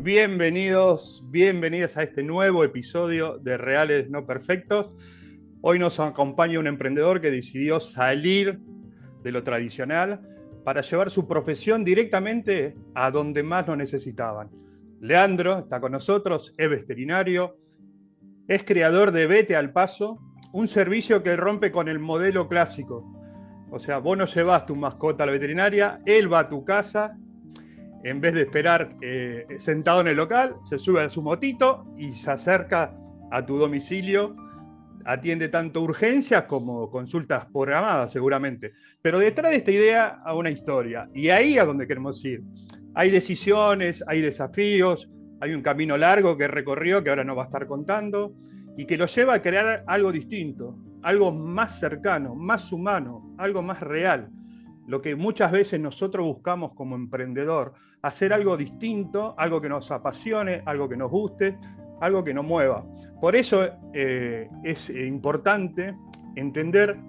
Bienvenidas a este nuevo episodio de Reales No Perfectos. Hoy nos acompaña un emprendedor que decidió salir de lo tradicional para llevar su profesión directamente a donde más lo necesitaban. Leandro está con nosotros, es veterinario, es creador de Vete al Paso, un servicio que rompe con el modelo clásico. O sea, vos no llevas tu mascota a la veterinaria, él va a tu casa. En vez de esperar sentado en el local, se sube a su motito y se acerca a tu domicilio. Atiende tanto urgencias como consultas programadas, seguramente. Pero detrás de esta idea hay una historia. Y ahí es donde queremos ir. Hay decisiones, hay desafíos, hay un camino largo que recorrió, que ahora nos va a estar contando, y que lo lleva a crear algo distinto, algo más cercano, más humano, algo más real. Lo que muchas veces nosotros buscamos como emprendedor, hacer algo distinto, algo que nos apasione, algo que nos guste, algo que nos mueva. Por eso es importante entender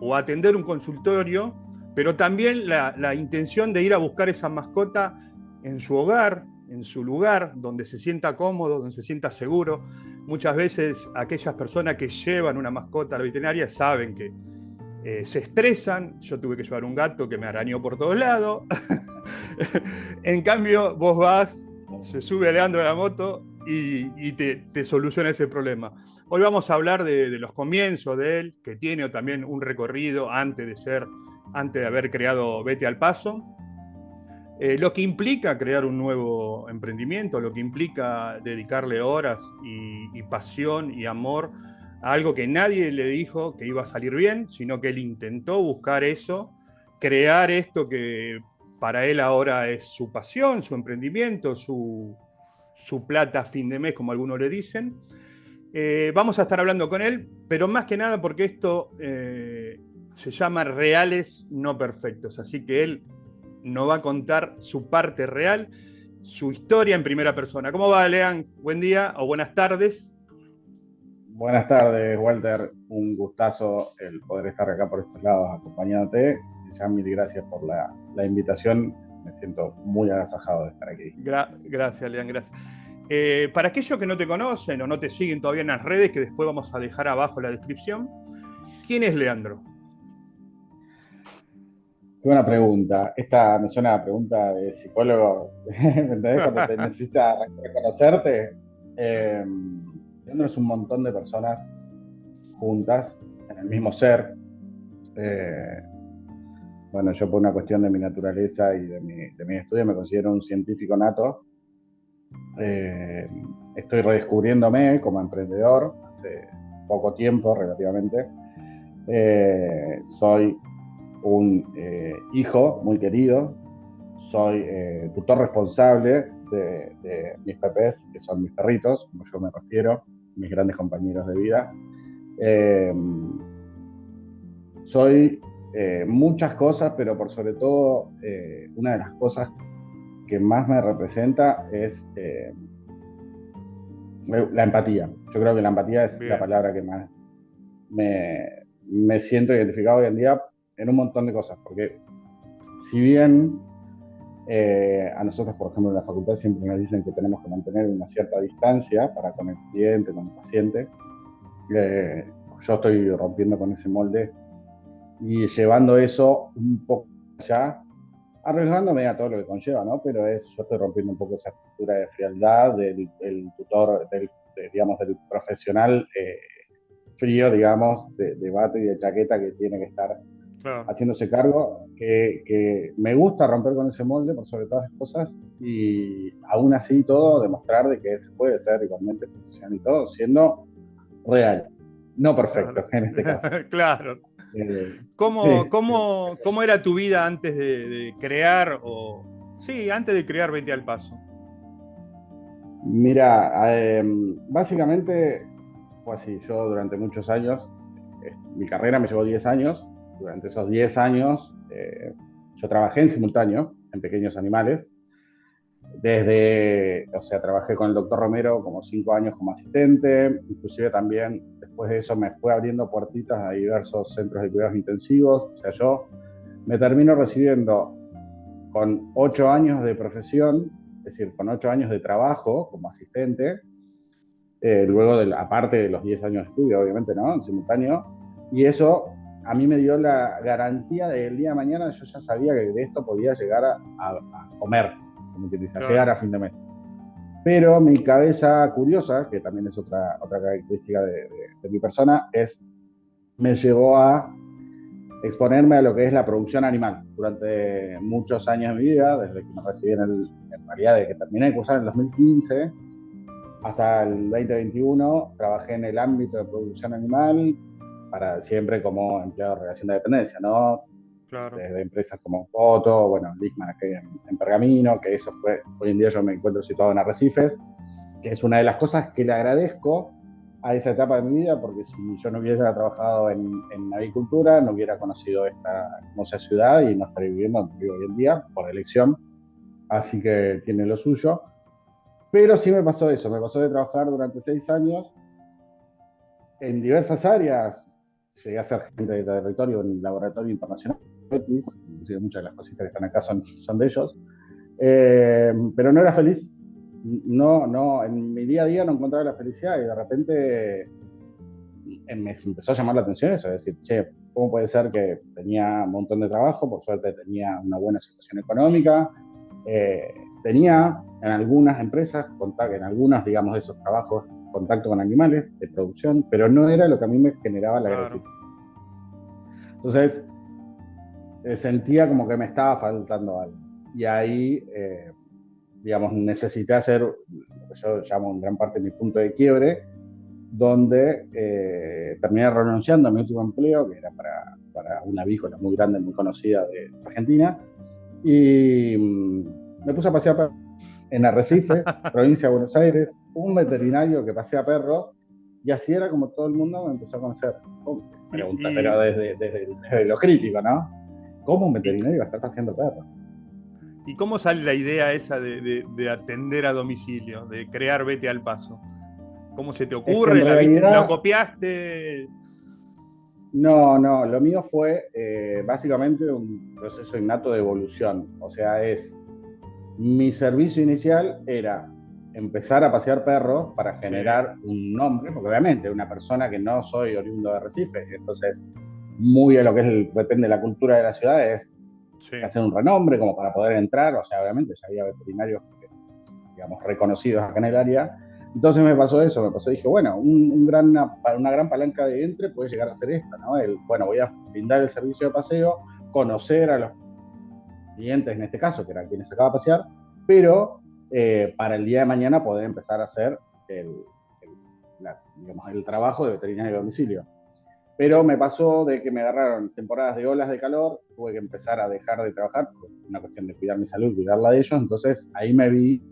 o atender un consultorio, pero también la intención de ir a buscar esa mascota en su hogar, en su lugar, donde se sienta cómodo, donde se sienta seguro. Muchas veces aquellas personas que llevan una mascota a la veterinaria saben que se estresan. Yo tuve que llevar un gato que me arañó por todos lados. En cambio, vos vas, se sube Leandro a la moto y te soluciona ese problema. Hoy vamos a hablar de los comienzos de él, que tiene también un recorrido antes de haber creado Vete al Paso. Lo que implica crear un nuevo emprendimiento, lo que implica dedicarle horas y pasión y amor a algo que nadie le dijo que iba a salir bien, sino que él intentó buscar eso, crear esto que para él ahora es su pasión, su emprendimiento, su plata a fin de mes, como algunos le dicen. Vamos a estar hablando con él, pero más que nada porque esto se llama Reales No Perfectos, así que él nos va a contar su parte real, su historia en primera persona. ¿Cómo va, Lean? Buen día o buenas tardes. Buenas tardes, Walter. Un gustazo el poder estar acá por estos lados acompañándote. Ya mil gracias por la invitación. Me siento muy agasajado de estar aquí. Gracias, Lean, gracias. Para aquellos que no te conocen o no te siguen todavía en las redes, que después vamos a dejar abajo la descripción, ¿quién es Leandro? Qué buena pregunta. Esta me suena a pregunta de psicólogo. ¿Me entendés? Cuando te necesita reconocerte. Leandro es un montón de personas juntas en el mismo ser. Eh, bueno, yo por una cuestión de mi naturaleza y de mi estudio me considero un científico nato. Estoy redescubriéndome como emprendedor hace poco tiempo relativamente. Soy un hijo muy querido, soy tutor responsable de mis pepés, que son mis perritos, como yo me refiero, mis grandes compañeros de vida. Soy muchas cosas, pero por sobre todo una de las cosas que más me representa es la empatía. Yo creo que la empatía es la Bien. palabra que más me siento identificado hoy en día en un montón de cosas, porque si bien a nosotros, por ejemplo, en la facultad siempre nos dicen que tenemos que mantener una cierta distancia para con el cliente, con el paciente, yo estoy rompiendo con ese molde y llevando eso un poco allá, arriesgándome a todo lo que conlleva, ¿no? Pero yo estoy rompiendo un poco esa estructura de frialdad del tutor, digamos, del profesional frío, digamos, de bate y de chaqueta que tiene que estar Claro. haciéndose cargo, que me gusta romper con ese molde por sobre todas las cosas y aún así todo demostrar de que se puede ser igualmente profesional y todo, siendo real, no perfecto Claro. en este caso. Claro. Eh, ¿Cómo, sí. cómo, cómo era tu vida antes de crear Sí, antes de crear Vete al Paso? Mira, básicamente fue así. Yo durante muchos años, mi carrera me llevó 10 años. Durante esos 10 años yo trabajé en simultáneo en pequeños animales. O sea, trabajé con el doctor Romero como 5 años como asistente. Inclusive también después de eso me fue abriendo puertitas a diversos centros de cuidados intensivos. O sea, yo me termino recibiendo con 8 años de profesión es decir, con 8 años de trabajo como asistente, luego aparte de los 10 años de estudio, obviamente, ¿no? En simultáneo, y eso a mí me dio la garantía de que el día de mañana yo ya sabía que de esto podía llegar a comer, como que dice, a llegar a fin de mes. Pero mi cabeza curiosa, que también es otra característica de mi persona, me llevó a exponerme a lo que es la producción animal. Durante muchos años de mi vida, desde que me recibí en realidad, de que terminé de cursar en el 2015 hasta el 2021, trabajé en el ámbito de producción animal, para siempre como empleado de relación de dependencia, ¿no? Claro. Desde empresas como Foto, bueno, Lickman aquí en Pergamino, que eso fue, hoy en día yo me encuentro situado en Arrecifes, que es una de las cosas que le agradezco a esa etapa de mi vida, porque si yo no hubiera trabajado en agricultura, no hubiera conocido esta hermosa ciudad y no estaría viviendo donde vivo hoy en día, por elección, así que tiene lo suyo. Pero sí me pasó eso, me pasó de trabajar durante 6 años en diversas áreas. Llegué a ser gente de territorio en el laboratorio internacional, inclusive muchas de las cositas que están acá son de ellos, pero no era feliz. No, en mi día a día no encontraba la felicidad y de repente me empezó a llamar la atención eso, es decir, che, ¿cómo puede ser que tenía un montón de trabajo? Por suerte tenía una buena situación económica, tenía en algunas empresas, en algunos, digamos, de esos trabajos, contacto con animales de producción, pero no era lo que a mí me generaba la gratitud. Entonces, sentía como que me estaba faltando algo. Y ahí, digamos, necesité hacer lo que yo llamo en gran parte mi punto de quiebre, donde terminé renunciando a mi último empleo, que era para una avícola muy grande, muy conocida de Argentina, y me puse a pasear en Arrecifes, provincia de Buenos Aires, un veterinario que pasea perros, y así era como todo el mundo me empezó a conocer. Pregunta, pero desde lo crítico, ¿no? ¿Cómo un veterinario va a estar paseando perros? ¿Y cómo sale la idea esa de atender a domicilio, de crear Vete al Paso? ¿Cómo se te ocurre? Es que ¿La viste? realidad, ¿La copiaste? no, lo mío fue básicamente un proceso innato de evolución. O sea, mi servicio inicial era empezar a pasear perros para generar un nombre, porque obviamente una persona que no soy oriundo de Recife, entonces muy a lo que depende de la cultura de la ciudad es hacer un renombre como para poder entrar, o sea, obviamente ya había veterinarios, digamos, reconocidos acá en el área. Entonces me pasó eso, dije, bueno, una gran palanca de entre puede llegar a ser esta, ¿no? Bueno, voy a brindar el servicio de paseo, conocer a los clientes en este caso, que eran quienes sacaba a pasear, pero para el día de mañana poder empezar a hacer digamos, el trabajo de veterinario de domicilio. Pero me pasó de que me agarraron temporadas de olas de calor, tuve que empezar a dejar de trabajar por una cuestión de cuidar mi salud, cuidarla de ellos, entonces ahí me vi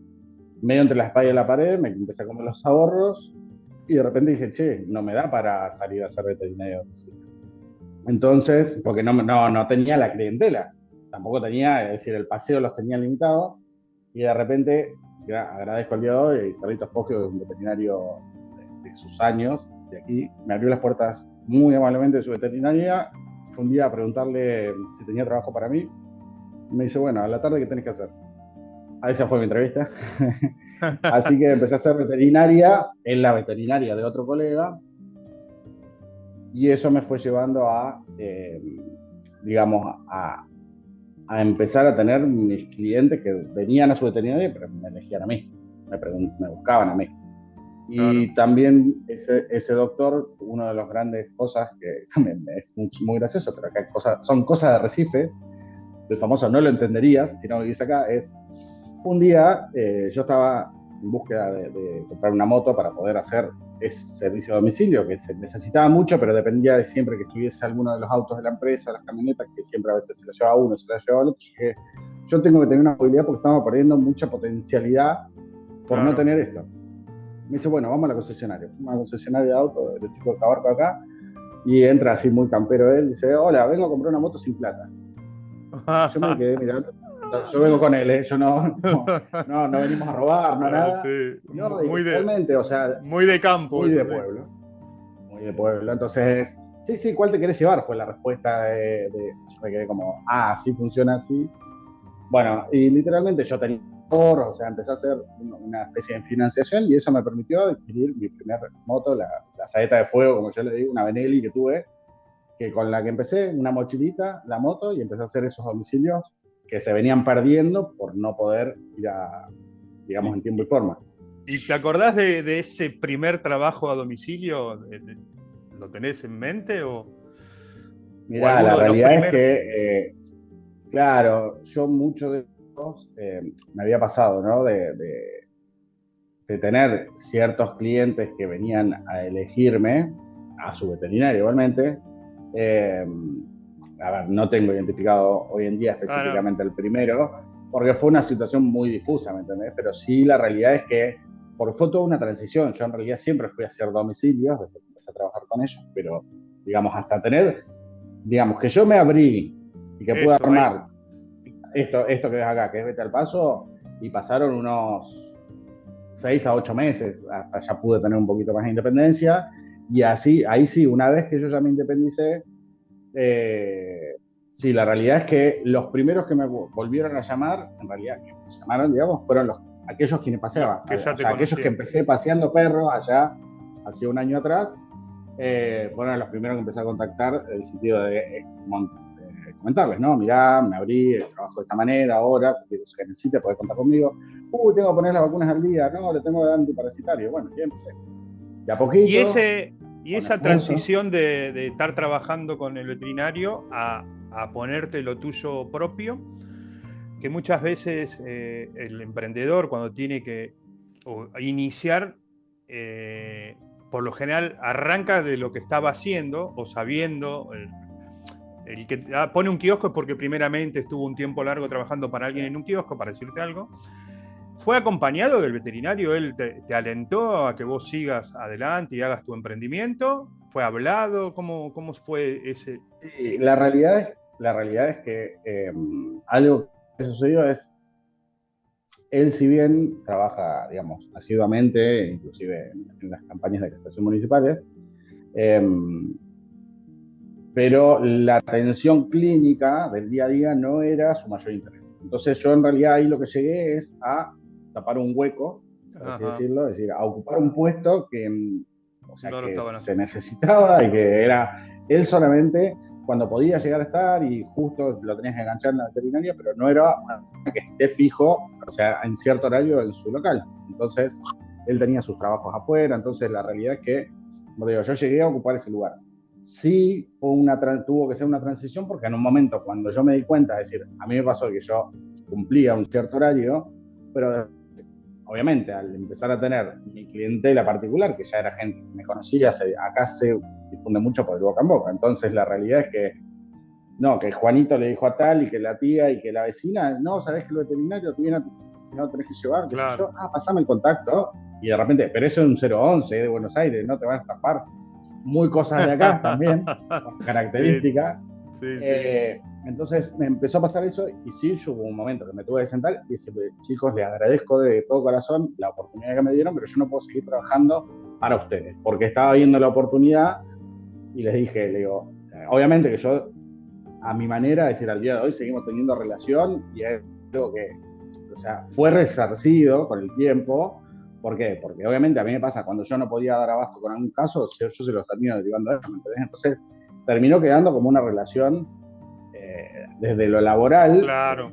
medio entre la espalda y la pared, me empecé a comer los ahorros y de repente dije, che, no me da para salir a ser veterinario de domicilio. Entonces, porque no tenía la clientela, tampoco tenía, es decir, el paseo los tenía limitado y de repente, agradezco al día de hoy, Carlitos Poggio, un veterinario de sus años, de aquí, me abrió las puertas muy amablemente de su veterinaria. Fue un día a preguntarle si tenía trabajo para mí. Me dice, bueno, a la tarde, ¿qué tenés que hacer? A esa fue mi entrevista. Así que empecé a ser veterinaria en la veterinaria de otro colega. Y eso me fue llevando digamos, a empezar a tener mis clientes que venían a su veterinaria, pero me elegían a mí, me buscaban a mí. Y claro, también ese doctor, una de las grandes cosas que también es muy gracioso, pero acá son cosas de Recife, el famoso no lo entenderías si no vivís acá, es un día yo estaba en búsqueda de comprar una moto para poder hacer ese servicio a domicilio, que se necesitaba mucho, pero dependía de siempre que estuviese alguno de los autos de la empresa, las camionetas, que siempre a veces se las llevaba uno, se las llevaba el otro. Que yo tengo que tener una movilidad porque estamos perdiendo mucha potencialidad por no tener esto. Me dice, bueno, vamos a la concesionaria. Una concesionaria de autos, de chico de Cabarco acá, y entra así muy campero él, dice, hola, vengo a comprar una moto sin plata. Yo me quedé mirando. Yo vengo con él, yo no venimos a robar, no nada. Sí, No, realmente, o sea, muy de campo. Muy de pueblo. Muy de pueblo. Entonces, sí, ¿cuál te querés llevar? Fue la respuesta yo me quedé como, así funciona así. Bueno, y literalmente yo tenía o sea, empecé a hacer una especie de financiación y eso me permitió adquirir mi primer moto, la saeta de fuego, como yo le digo, una Benelli que tuve, que con la que empecé, una mochilita, la moto, y empecé a hacer esos domicilios que se venían perdiendo por no poder ir a, digamos, en tiempo y forma. ¿Y te acordás de ese primer trabajo a domicilio? ¿Lo tenés en mente o Mirá, alguno la de los realidad es primeros? que, claro, yo mucho de esos me había pasado, ¿no? De tener ciertos clientes que venían a elegirme, a su veterinario igualmente. Eh, a ver, no tengo identificado hoy en día Ah, no. específicamente el primero, porque fue una situación muy difusa, ¿me entendés? Pero sí, la realidad es que, porque fue toda una transición, yo en realidad siempre fui a hacer domicilios, desde que empecé a trabajar con ellos, pero, digamos, hasta tener, digamos, que yo me abrí y que pude Eso, ahí. armar esto que ves acá, que es Vete al Paso, y pasaron unos 6 a 8 meses, hasta ya pude tener un poquito más de independencia, y así, ahí sí, una vez que yo ya me independicé, sí, la realidad es que los primeros que me volvieron a llamar, en realidad, que me llamaron, digamos, fueron aquellos quienes Los paseaban, que ya o te sea, aquellos que conocían. empecé paseando perros allá, hace un año atrás, fueron los primeros que empecé a contactar, en el sentido de comentarles, ¿no? Mirá, me abrí, trabajo de esta manera, ahora, cualquier cosa que necesite, podés contar conmigo. Tengo que poner las vacunas al día, no, le tengo que dar antiparasitario. Bueno, ya empecé. De a Y, poquito, ese, y con esa esfuerzo. transición de estar trabajando con el veterinario a ponerte lo tuyo propio, que muchas veces el emprendedor cuando tiene que iniciar, por lo general arranca de lo que estaba haciendo o sabiendo. El que pone un kiosco es porque primeramente estuvo un tiempo largo trabajando para alguien en un kiosco, para decirte algo. ¿Fue acompañado del veterinario? ¿Él te alentó a que vos sigas adelante y hagas tu emprendimiento? ¿Fue hablado? ¿Cómo fue ese? Sí, la realidad es que algo que sucedió es, él si bien trabaja, digamos, asiduamente, inclusive en las campañas de captación municipales, eh, pero la atención clínica del día a día no era su mayor interés. Entonces yo en realidad ahí lo que llegué es a tapar un hueco, por así Ajá, decirlo, es decir, a ocupar un puesto que, o sea, no lo que estaban se haciendo. necesitaba y que era él solamente cuando podía llegar a estar y justo lo tenías que enganchar en la veterinaria, pero no era que esté fijo, o sea, en cierto horario en su local. Entonces, él tenía sus trabajos afuera, entonces la realidad es que, como digo, yo llegué a ocupar ese lugar. Sí tuvo que ser una transición porque en un momento cuando yo me di cuenta, es decir, a mí me pasó que yo cumplía un cierto horario, pero obviamente al empezar a tener mi clientela particular, que ya era gente que me conocía, acá se difunde mucho por el boca en boca, entonces la realidad es que no, que Juanito le dijo a tal y que la tía y que la vecina, no, sabés que el veterinario no tenés que llevar, qué sé Claro. yo, pasame el contacto, y de repente, pero eso es un 011 de Buenos Aires, no te van a escapar muy cosas de acá también, Sí, características. sí, sí. Entonces me empezó a pasar eso y sí, yo hubo un momento que me tuve que sentar y dije, chicos, les agradezco de todo corazón la oportunidad que me dieron, pero yo no puedo seguir trabajando para ustedes, porque estaba viendo la oportunidad y les dije, le digo, obviamente que yo a mi manera, es decir, al día de hoy seguimos teniendo relación y es algo que, o sea, fue resarcido con el tiempo. ¿Por qué? Porque obviamente a mí me pasa, cuando yo no podía dar abasto con algún caso, yo se los termino derivando a ellos, ¿me entendés? Entonces, terminó quedando como una relación desde lo laboral Claro.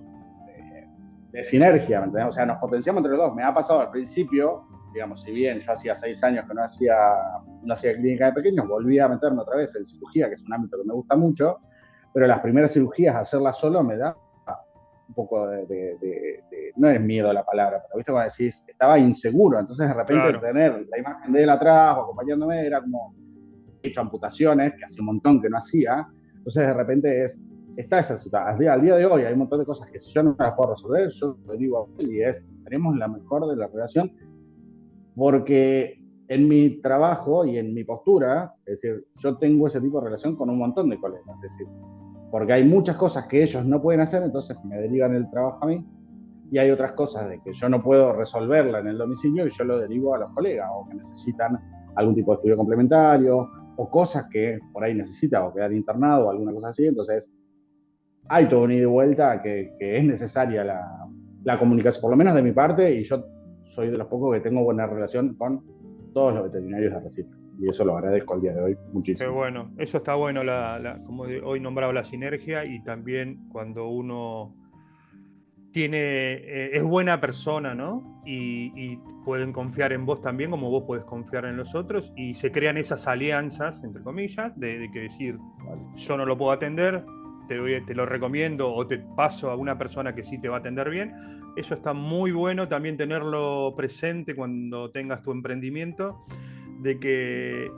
de sinergia, ¿me entendés? O sea, nos potenciamos entre los dos. Me ha pasado al principio, digamos, si bien yo hacía 6 años que no hacía clínica de pequeños, volví a meterme otra vez en cirugía, que es un ámbito que me gusta mucho, pero las primeras cirugías, hacerlas solo me da un poco no es miedo a la palabra, pero viste cuando decís, estaba inseguro, entonces de repente Claro. tener la imagen de él atrás o acompañándome era como, he hecho amputaciones, que hace un montón que no hacía, entonces de repente está esa situación, al día de hoy hay un montón de cosas que si yo no las puedo resolver, yo lo digo a él y tenemos la mejor de la relación, porque en mi trabajo y en mi postura, es decir, yo tengo ese tipo de relación con un montón de colegas, es decir, porque hay muchas cosas que ellos no pueden hacer, entonces me derivan el trabajo a mí, y hay otras cosas de que yo no puedo resolverla en el domicilio y yo lo derivo a los colegas, o que necesitan algún tipo de estudio complementario, o cosas que por ahí necesita, o quedar internado, o alguna cosa así, entonces hay todo un ida y vuelta que es necesaria la comunicación, por lo menos de mi parte, y yo soy de los pocos que tengo buena relación con todos los veterinarios de Arrecife. Y eso lo agradezco al día de hoy Qué muchísimo. bueno, eso está bueno, como hoy nombraba la sinergia y también cuando uno es buena persona, ¿no? Y pueden confiar en vos también, como vos podés confiar en los otros, y se crean esas alianzas, entre comillas, de que decir, Vale. yo no lo puedo atender, te lo recomiendo o te paso a una persona que sí te va a atender bien. Eso está muy bueno también tenerlo presente cuando tengas tu emprendimiento, de que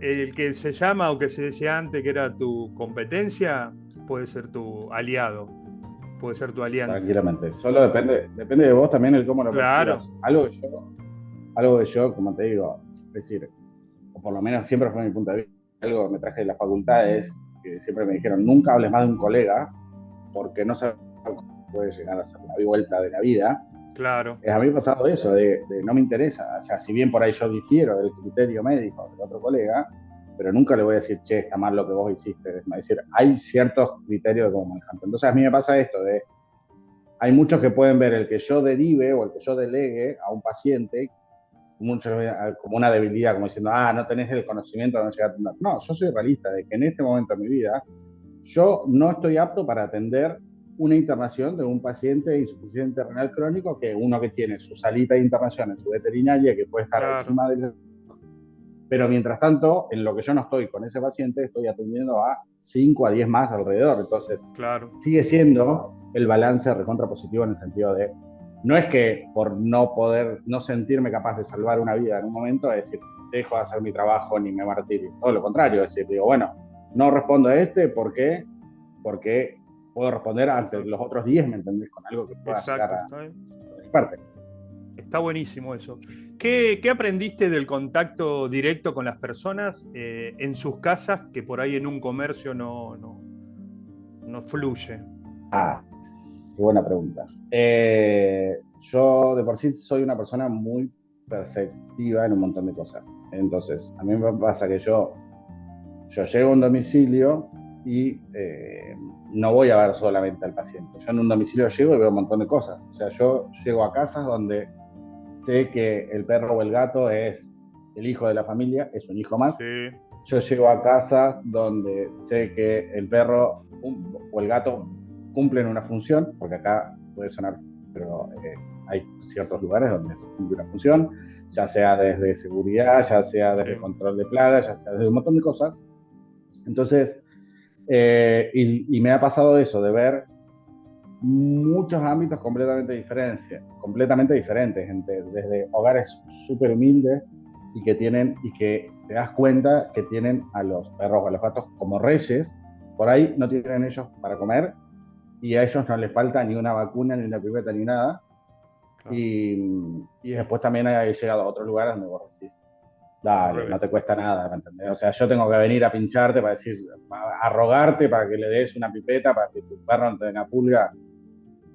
el que se llama o que se decía antes que era tu competencia puede ser tu aliado, puede ser tu alianza. Tranquilamente. Solo depende de vos también el cómo lo Claro, percibas. Algo que yo, como te digo, es decir, o por lo menos siempre fue mi punto de vista, algo que me traje de la facultad es que siempre me dijeron, nunca hables más de un colega, porque no sabes cómo puede llegar a ser la vuelta de la vida. claro, A mí me ha pasado eso, de no me interesa, o sea, si bien por ahí yo difiero del criterio médico del otro colega, pero nunca le voy a decir, che, está mal lo que vos hiciste. Es decir, hay ciertos criterios de cómo manejarte. Entonces a mí me pasa esto de, hay muchos que pueden ver el que yo derive o el que yo delegue a un paciente como una debilidad, como diciendo, no tenés el conocimiento, no llegar a atender. No, yo soy realista de que en este momento de mi vida yo no estoy apto para atender una internación de un paciente de insuficiencia renal crónico, que uno que tiene su salita de internación en su veterinaria, que puede estar claro, encima de... Pero mientras tanto, en lo que yo no estoy con ese paciente, estoy atendiendo a 5 a 10 más alrededor. Entonces, claro, sigue siendo el balance recontra positivo en el sentido de, no es que por no poder, no sentirme capaz de salvar una vida en un momento, es decir, dejo de hacer mi trabajo ni me martirio. Todo lo contrario, es decir, digo, bueno, no respondo a este, ¿por qué? Porque puedo responder ante los otros 10, ¿me entendés? Con algo que pueda llegar exacto, a está bien. mi parte. Está buenísimo eso. ¿Qué aprendiste del contacto directo con las personas en sus casas que por ahí en un comercio no fluye? Ah, qué buena pregunta. Yo de por sí soy una persona muy perceptiva en un montón de cosas. Entonces, a mí me pasa que yo llego a un domicilio y no voy a ver solamente al paciente. Yo en un domicilio llego y veo un montón de cosas. O sea, yo llego a casas donde sé que el perro o el gato es el hijo de la familia, es un hijo más. Sí, Yo llego a casas donde sé que el perro o el gato cumplen una función, porque acá puede sonar, pero hay ciertos lugares donde se cumple una función, ya sea desde seguridad, ya sea desde sí, control de plagas, ya sea desde un montón de cosas. Entonces, y me ha pasado eso, de ver muchos ámbitos completamente diferentes, desde hogares súper humildes y que tienen, y que te das cuenta que tienen a los perros o a los gatos como reyes, por ahí no tienen ellos para comer y a ellos no les falta ni una vacuna, ni una pipeta, ni nada. claro. Y después también he llegado a otros lugares donde vos decís, Al dale, revés. no te cuesta nada, ¿me entendés? O sea, yo tengo que venir a pincharte para decir, a rogarte para que le des una pipeta, para que tu perro no tenga pulga.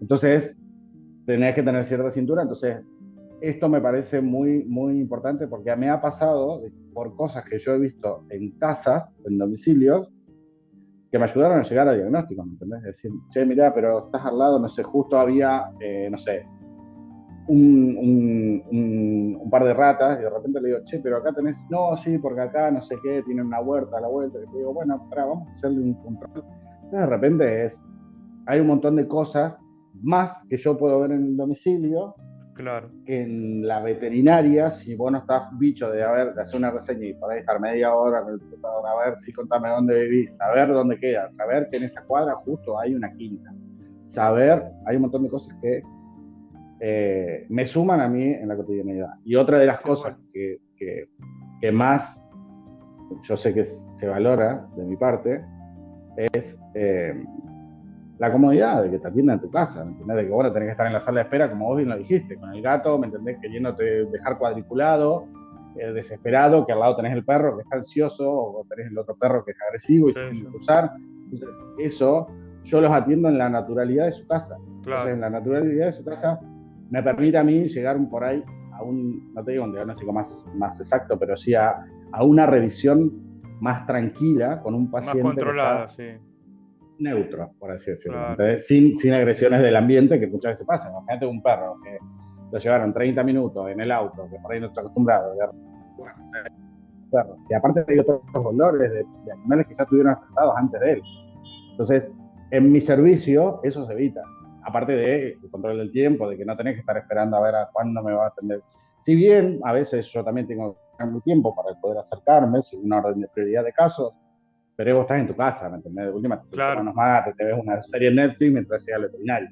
Entonces, tenés que tener cierta cintura. Entonces, esto me parece muy, muy importante porque me ha pasado por cosas que yo he visto en casas, en domicilios, que me ayudaron a llegar a diagnóstico, ¿me entendés? Es decir, che, mirá, pero estás al lado, no sé, justo había, no sé, un par de ratas y de repente le digo, che, pero acá tenés, no, sí, porque acá no sé qué, tienen una huerta a la vuelta. Y le digo, bueno, pará, vamos a hacerle un control. Entonces, de repente hay un montón de cosas más que yo puedo ver en el domicilio Claro, que en la veterinaria, si vos no estás bicho de, de hacer una reseña y por ahí estar media hora con el computador, a ver si contame dónde vivís, saber dónde quedas, saber que en esa cuadra justo hay una quinta, saber, hay un montón de cosas que me suman a mí en la cotidianidad. Y otra de las qué cosas bueno. que más yo sé que se valora de mi parte es la comodidad de que te atiendan en tu casa, ¿me entendés? De que vos no tenés que estar en la sala de espera, como vos bien lo dijiste, con el gato, ¿me entendés? Queriéndote dejar cuadriculado, desesperado, que al lado tenés el perro que está ansioso, o tenés el otro perro que es agresivo y Sí, se tiene sí, que cruzar. Entonces, eso yo los atiendo en la naturalidad de su casa. Entonces, claro, en la naturalidad de su casa me permite a mí llegar por ahí a un, no te digo un diagnóstico más exacto, pero sí a una revisión más tranquila con un más paciente que controlada, está sí. neutro, por así decirlo. Claro, Entonces, sin agresiones del ambiente que muchas veces pasan. Imagínate un perro que lo llevaron 30 minutos en el auto, que por ahí no está acostumbrado, bueno, perro. Y aparte hay otros olores de animales que ya estuvieron estresados antes de él. Entonces, en mi servicio, eso se evita. Aparte del control del tiempo, de que no tenés que estar esperando a ver a cuándo me va a atender. Si bien a veces yo también tengo mi tiempo para poder acercarme, sin una orden de prioridad de casos, pero vos estás en tu casa, ¿me entendés? De última, te tomas claro. unos mates, te ves una serie en Netflix mientras llegas al veterinario.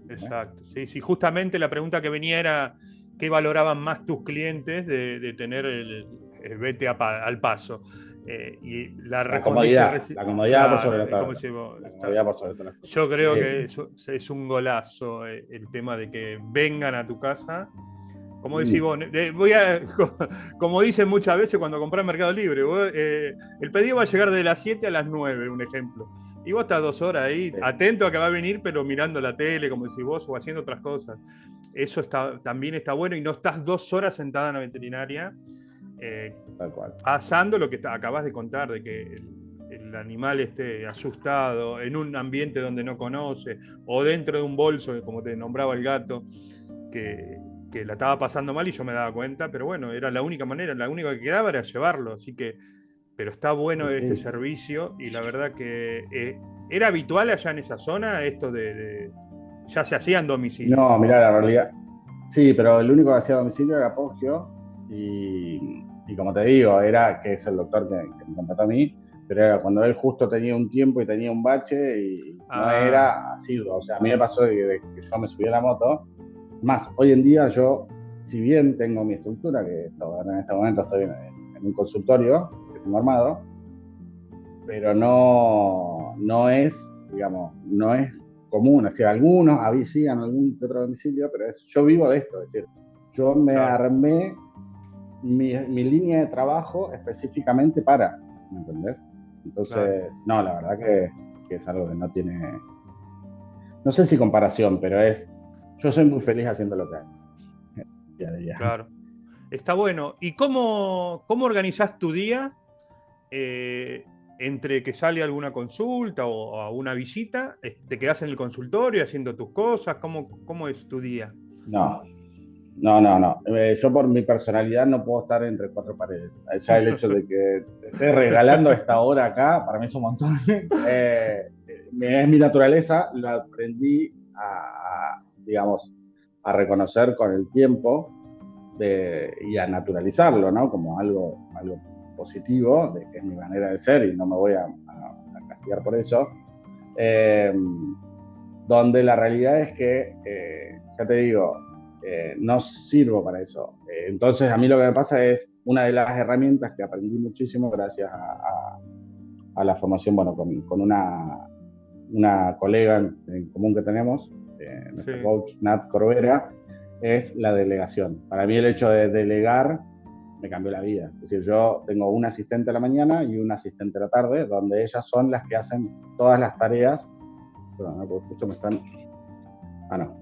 Exacto, sí, sí, justamente la pregunta que venía era qué valoraban más tus clientes de tener el vete al paso. Y la respondiste La comodidad por sobre claro, la tabla. ¿cómo llevo? La comodidad por sobre todas las cosas. Yo creo Sí. que eso es un golazo el tema de que vengan a tu casa. Como decís vos, como dicen muchas veces cuando compras Mercado Libre, el pedido va a llegar de las 7 a las 9, un ejemplo. Y vos estás 2 horas ahí, Sí. atento a que va a venir, pero mirando la tele, como decís vos, o haciendo otras cosas. Eso también está bueno y no estás 2 horas sentada en la veterinaria Tal cual. pasando lo que acabas de contar, de que el animal esté asustado en un ambiente donde no conoce, o dentro de un bolso, como te nombraba el gato, que la estaba pasando mal y yo me daba cuenta, pero bueno, era la única manera, la única que quedaba era llevarlo, así que, pero está bueno este Sí. servicio y la verdad que era habitual allá en esa zona esto ya se hacía en domicilio. No, mirá, la realidad. Sí, pero el único que hacía domicilio era Poggio y como te digo, era que es el doctor que me contrató a mí, pero era cuando él justo tenía un tiempo y tenía un bache y no Ah, era asiduo. O sea, a mí me pasó de que yo me subí a la moto. Más, hoy en día yo, si bien tengo mi estructura, que en este momento estoy en un consultorio que tengo armado, pero no es, digamos, no es común. O sea, algunos avisan algún que otro domicilio, pero yo vivo de esto. Es decir, yo me claro, armé mi línea de trabajo específicamente para, ¿me entendés? claro. Entonces, no, la verdad que es algo que no tiene, no sé si comparación, pero yo soy muy feliz haciendo lo que hago día a día. Claro. Está bueno. ¿Y cómo organizás tu día entre que sale alguna consulta o a una visita? ¿Te quedás en el consultorio haciendo tus cosas? ¿Cómo es tu día? No, no. Yo por mi personalidad no puedo estar entre cuatro paredes. Ya el hecho de que te esté regalando esta hora acá, para mí es un montón. Es mi naturaleza, lo aprendí digamos, a reconocer con el tiempo y a naturalizarlo, ¿no? Como algo positivo, de que es mi manera de ser y no me voy a castigar por eso. Eh, donde la realidad es que, ya te digo, no sirvo para eso. Entonces, a mí lo que me pasa es una de las herramientas que aprendí muchísimo gracias a la formación, bueno, con una colega en común que tenemos, nuestra Sí, coach Nat Corbera, es la delegación. Para mí el hecho de delegar me cambió la vida. Es decir, yo tengo un asistente a la mañana y un asistente a la tarde, donde ellas son las que hacen todas las tareas. Perdón, ¿no? Porque justo me están... Ah, no.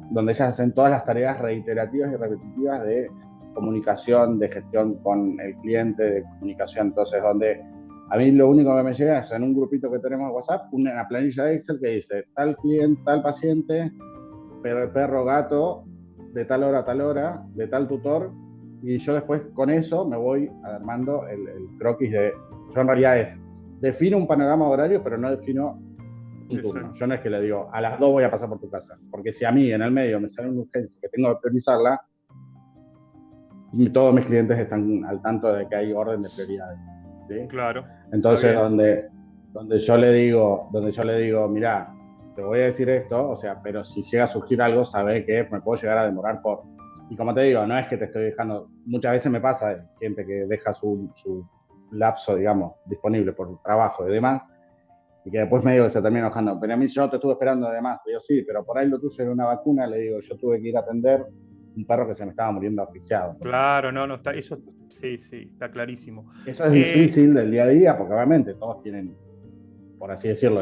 Donde ellas hacen todas las tareas reiterativas y repetitivas de comunicación, de gestión con el cliente, de comunicación. Entonces, donde a mí lo único que me llega es en un grupito que tenemos en WhatsApp, una planilla de Excel que dice tal cliente, tal paciente, perro, gato, de tal hora a tal hora, de tal tutor, y yo después con eso me voy armando el croquis de... Yo en realidad defino un panorama horario, pero no defino un turno. Yo no es que le digo, a las 2 voy a pasar por tu casa, porque si a mí en el medio me sale una urgencia que tengo que priorizarla, todos mis clientes están al tanto de que hay orden de prioridades. ¿Sí? claro, está Entonces, bien. donde yo le digo, mira, te voy a decir esto, o sea, pero si llega a surgir algo, sabes que me puedo llegar a demorar por... Y como te digo, no es que te estoy dejando, muchas veces me pasa gente que deja su lapso, digamos, disponible por trabajo y demás, y que después me digo que se termina enojando. Pero a mí yo te estuve esperando además. Le digo, sí, pero por ahí lo tuyo era una vacuna. Le digo, yo tuve que ir a atender un perro que se me estaba muriendo asfixiado. Claro, no, está, eso sí, sí, está clarísimo. Eso es difícil del día a día, porque obviamente todos tienen, por así decirlo,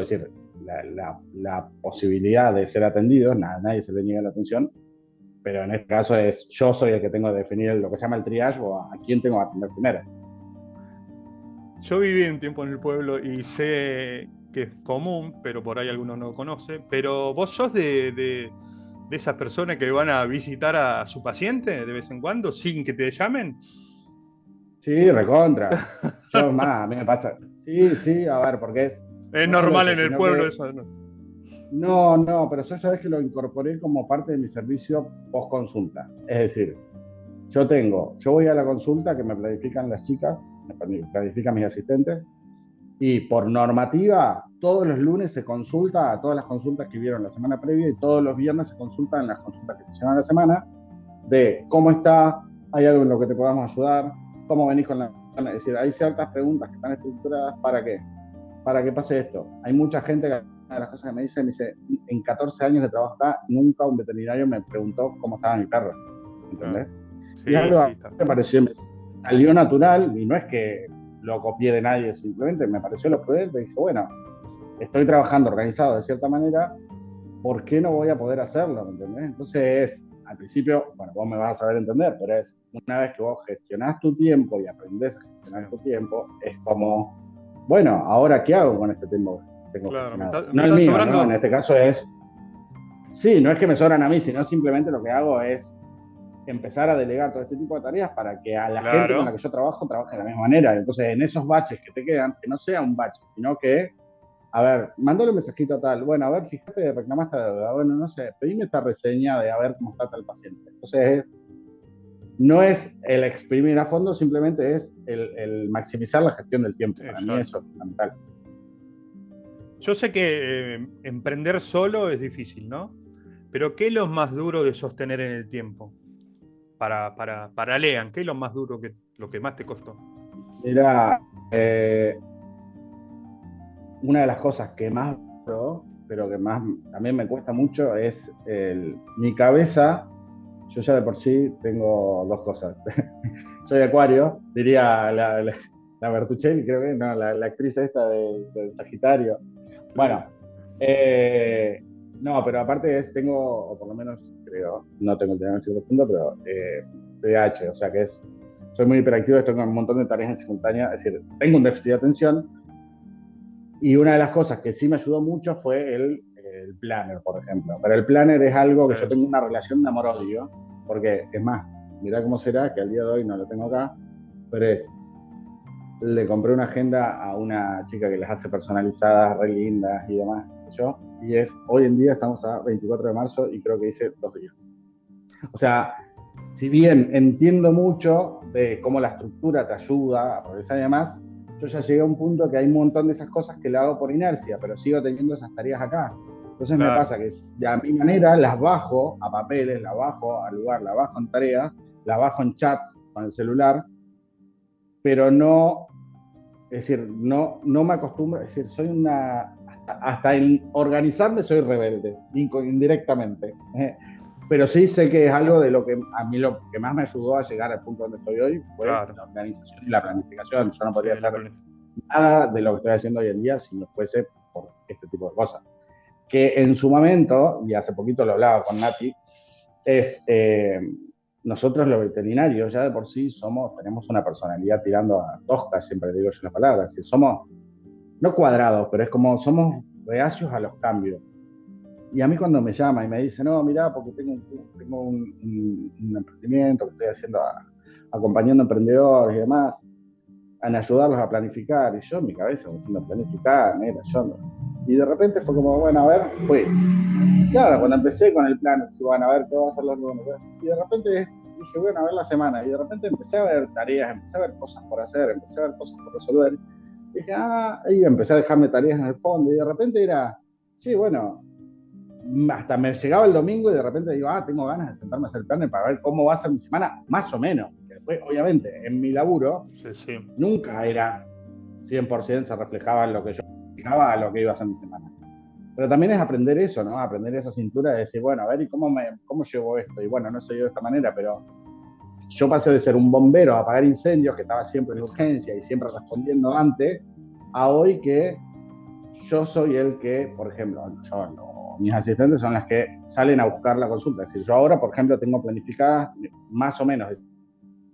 la posibilidad de ser atendidos, nadie se le niega la atención, pero en este caso yo soy el que tengo que definir lo que se llama el triage o a quién tengo que atender primero. Yo viví un tiempo en el pueblo y sé que es común, pero por ahí algunos no conocen. Pero vos sos de esas personas que van a visitar a su paciente de vez en cuando sin que te llamen. Sí, recontra. Yo más, a mí me pasa. Sí, sí, a ver, porque Es no solo normal eso, en el sino pueblo que eso, ¿no? no, no, pero yo sabes que lo incorporé como parte de mi servicio post consulta. Es decir, yo voy a la consulta que me planifican las chicas, me planifican mis asistentes, y por normativa, todos los lunes se consulta a todas las consultas que vieron la semana previa y todos los viernes se consultan las consultas que se hicieron la semana de cómo está, hay algo en lo que te podamos ayudar, cómo venís con la... Es decir, hay ciertas preguntas que están estructuradas para qué, para que pase esto. Hay mucha gente que una de las cosas que me dice, en 14 años de trabajo acá, nunca un veterinario me preguntó cómo estaba mi perro, ¿entendés? Claro. Y es Sí, algo sí, que está. me pareció, me salió natural, y no es que lo copié de nadie, simplemente me pareció lo prudente, y dije, bueno, estoy trabajando organizado de cierta manera, ¿por qué no voy a poder hacerlo? ¿Me entendés? Entonces es, al principio, bueno, vos me vas a saber entender, pero es una vez que vos gestionás tu tiempo y aprendés a gestionar tu Sí. tiempo, es como, bueno, ¿ahora qué hago con este tiempo que tengo Claro, gestionado? me No el están mío, ¿no? En sobrando. este caso es, sí, no es que me sobran a mí, sino simplemente lo que hago es empezar a delegar todo este tipo de tareas para que a la gente con la que Claro. yo trabajo trabaje de la misma manera. Entonces, en esos baches que te quedan, que no sea un bache, sino que a ver, mandale un mensajito a tal. Bueno, a ver, fíjate, reclamaste deuda. Bueno, no sé, pedime esta reseña de a ver cómo está tal paciente. Entonces, no es el exprimir a fondo, simplemente es el maximizar la gestión del tiempo. Para mí eso Exacto. es fundamental. Yo sé que emprender solo es difícil, ¿no? Pero ¿qué es lo más duro de sostener en el tiempo? Para Lean, ¿qué es lo más duro lo que más te costó? Mira, una de las cosas que más, pero que más también me cuesta mucho es mi cabeza. Yo ya de por sí tengo dos cosas. Soy acuario, diría la Bertuccelli, creo que, no, la actriz esta de Sagitario. Sí. Bueno, no, pero aparte tengo, o por lo menos creo, no tengo el diagnóstico profundo, pero TDAH, o sea que soy muy hiperactivo, tengo un montón de tareas en simultánea, es decir, tengo un déficit de atención, y una de las cosas que sí me ayudó mucho fue el planner, por ejemplo. Pero el planner es algo que yo tengo una relación de amor-odio, porque es más, mirá cómo será, que al día de hoy no lo tengo acá, pero le compré una agenda a una chica que las hace personalizadas, re lindas y demás, yo, y hoy en día estamos a 24 de marzo y creo que hice 2 días. O sea, si bien entiendo mucho de cómo la estructura te ayuda a progresar y demás, yo ya llegué a un punto que hay un montón de esas cosas que le hago por inercia, pero sigo teniendo esas tareas acá. Entonces me Claro. pasa que de a mi manera las bajo a papeles, las bajo al lugar, las bajo en tareas, las bajo en chats con el celular, pero no, es decir, no me acostumbro, es decir, soy hasta en organizarme soy rebelde, indirectamente. Pero sí sé que es algo de lo que a mí lo que más me ayudó a llegar al punto donde estoy hoy fue Claro. la organización y la planificación. Yo no Sí, podría hacer nada de lo que estoy haciendo hoy en día si no fuese por este tipo de cosas. Que en su momento, y hace poquito lo hablaba con Nati, es nosotros los veterinarios ya de por sí tenemos una personalidad tirando a tosca, siempre digo yo la palabra, si somos, no cuadrados, pero es como somos reacios a los cambios. Y a mí cuando me llama y me dice, no, mirá, porque tengo un emprendimiento que estoy haciendo, acompañando emprendedores y demás, en ayudarlos a planificar. Y yo en mi cabeza diciendo, planificar, mira, yo no. Y de repente fue como, bueno, a ver, fui. Claro, cuando empecé con el plan, dije, bueno, a ver, ¿qué va a hacer los lunes? Y de repente dije, bueno, a ver la semana. Y de repente empecé a ver tareas, empecé a ver cosas por hacer, empecé a ver cosas por resolver. Y dije, y empecé a dejarme tareas en el fondo. Y de repente era, sí, bueno, hasta me llegaba el domingo y de repente digo, tengo ganas de sentarme a hacer planes para ver cómo va a ser mi semana, más o menos. Después, obviamente, en mi laburo sí, sí. nunca era 100% se reflejaba en lo que yo explicaba a lo que iba a ser mi semana. Pero también es aprender eso, ¿no? Aprender esa cintura de decir, bueno, a ver, ¿y cómo llevo esto? Y bueno, no soy yo de esta manera, pero yo pasé de ser un bombero a apagar incendios, que estaba siempre en urgencia y siempre respondiendo antes, a hoy que yo soy el que, por ejemplo, mis asistentes son las que salen a buscar la consulta. Es decir, yo ahora, por ejemplo, tengo planificadas más o menos,